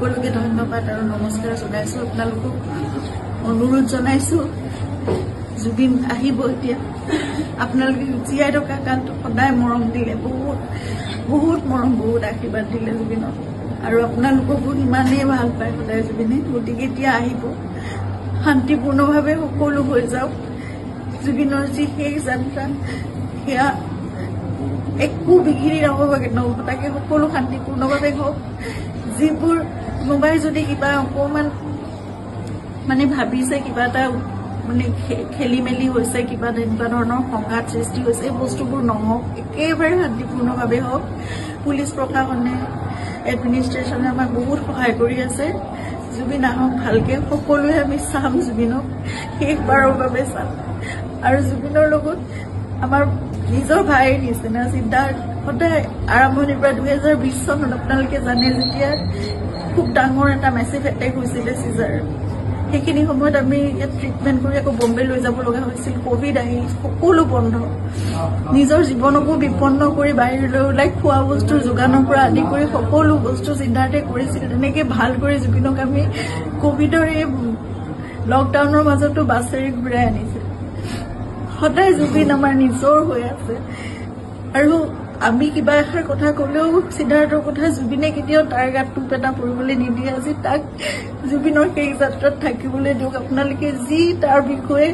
সকলোকে ধন্যবাদ আৰু নমস্কাৰ জনাইছো। আপোনালোকক অনুৰোধ জনাইছো জুবিন আহিব এতিয়া। আপোনালোকে জীয়াই থকা কালটো সদায় মৰম দিলে, বহুত বহুত মৰম, বহুত আশীৰ্বাদ দিলে জুবিনক, আৰু আপোনালোককো ইমানেই ভাল পায় সদায় জুবিনে। গতিকে এতিয়া আহিব, শান্তিপূৰ্ণভাৱে সকলো হৈ যাওক। জুবিনৰ যি শেষ যাত্ৰা সেয়া একো বিঘিনি নঘটাকে সকলো শান্তিপূৰ্ণভাৱে হওক। যিবোৰ কোনোবাই যদি কিবা অকণমান মানে ভাবিছে কিবা এটা মানে খেলি মেলি হৈছে, কিবা তেনেকুৱা ধৰণৰ সংঘাত সৃষ্টি হৈছে, এই বস্তুবোৰ নহওক, একেবাৰে শান্তিপূৰ্ণভাৱে হওক। পুলিচ প্ৰশাসনে, এডমিনিষ্ট্ৰেশ্যনে আমাক বহুত সহায় কৰি আছে। জুবিন আহক ভালকে, সকলোৱে আমি চাম জুবিনক, শেষবাৰৰ বাবে চাম। আৰু জুবিনৰ লগত আমাৰ নিজৰ ভাইৰ নিচিনা চিন্তা সদায় আৰম্ভণিৰ পৰা 2020 চনত আপোনালোকে জানে, যেতিয়া খুব ডাঙৰ এটা মেচিভ এটেক হৈছিলে চিজাৰ, সেইখিনি সময়ত আমি ইয়াত ট্ৰিটমেণ্ট কৰি আকৌ বম্বে লৈ যাব লগা হৈছিল। কোভিড আহিল, সকলো বন্ধ, নিজৰ জীৱনকো বিপন্ন কৰি বাহিৰলৈ ওলাই খোৱা বস্তুৰ যোগানৰ পৰা আদি কৰি সকলো বস্তু চিন্তাতে কৰিছিল। তেনেকে ভাল কৰি জুবিনক আমি কোভিডৰ এই লকডাউনৰ মাজতো বাছেৰে ঘূৰাই আনিছিল। সদায় জুবিন আমাৰ নিজৰ হৈ আছে। আৰু আমি কিবা এষাৰ কথা কলেও সিদ্ধাৰ্থৰ কথা জুবিনে কেতিয়াও তাৰ গাত টোপ এটা পৰিবলৈ নিদিয়ে। আজি তাক জুবিনৰ সেই যাত্ৰাত থাকিবলৈ দিয়ক। আপোনালোকে যি তাৰ বিষয়ে,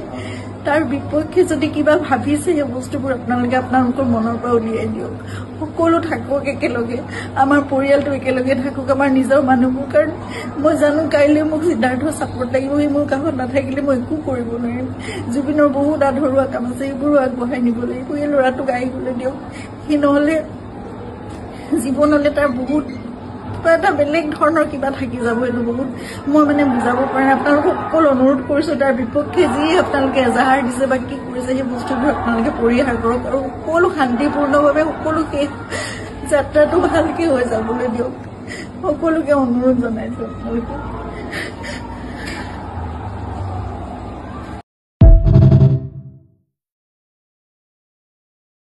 তাৰ বিপক্ষে যদি কিবা ভাবিছে, সেই বস্তুবোৰ আপোনালোকে আপোনালোকৰ মনৰ পৰা উলিয়াই দিয়ক। সকলো থাকক একেলগে, আমাৰ পৰিয়ালটো একেলগে থাকক, আমাৰ নিজৰ মানুহবোৰ। কাৰণ মই জানো কাইলৈ মোক সিদ্ধাৰ্থৰ ছাপোৰ্ট লাগিব, সি মোৰ কাষত নাথাকিলে মই একো কৰিব নোৱাৰিম। জুবিনৰ বহুত আধৰুৱা কাম আছে, এইবোৰো আগবঢ়াই নিব লাগিব। এই ল'ৰাটোক আহিবলৈ দিয়ক। সি নহ'লে জীৱনলৈ তাৰ বহুত কিবা এটা বেলেগ ধৰণৰ কিবা থাকি যাব। এইটো বহুত মই মানে বুজাব পৰা নাই। আপোনালোকক সকলো অনুৰোধ কৰিছো, তাৰ বিপক্ষে যি আপোনালোকে এজাহাৰ দিছে বা কি কৰিছে, সেই বস্তুবোৰ আপোনালোকে পৰিহাৰ কৰক আৰু সকলো শান্তিপূৰ্ণভাৱে সকলো শেষ যাত্ৰাটো ভালকে হৈ যাবলৈ দিয়ক। সকলোকে অনুৰোধ জনাইছো আপোনালোকে।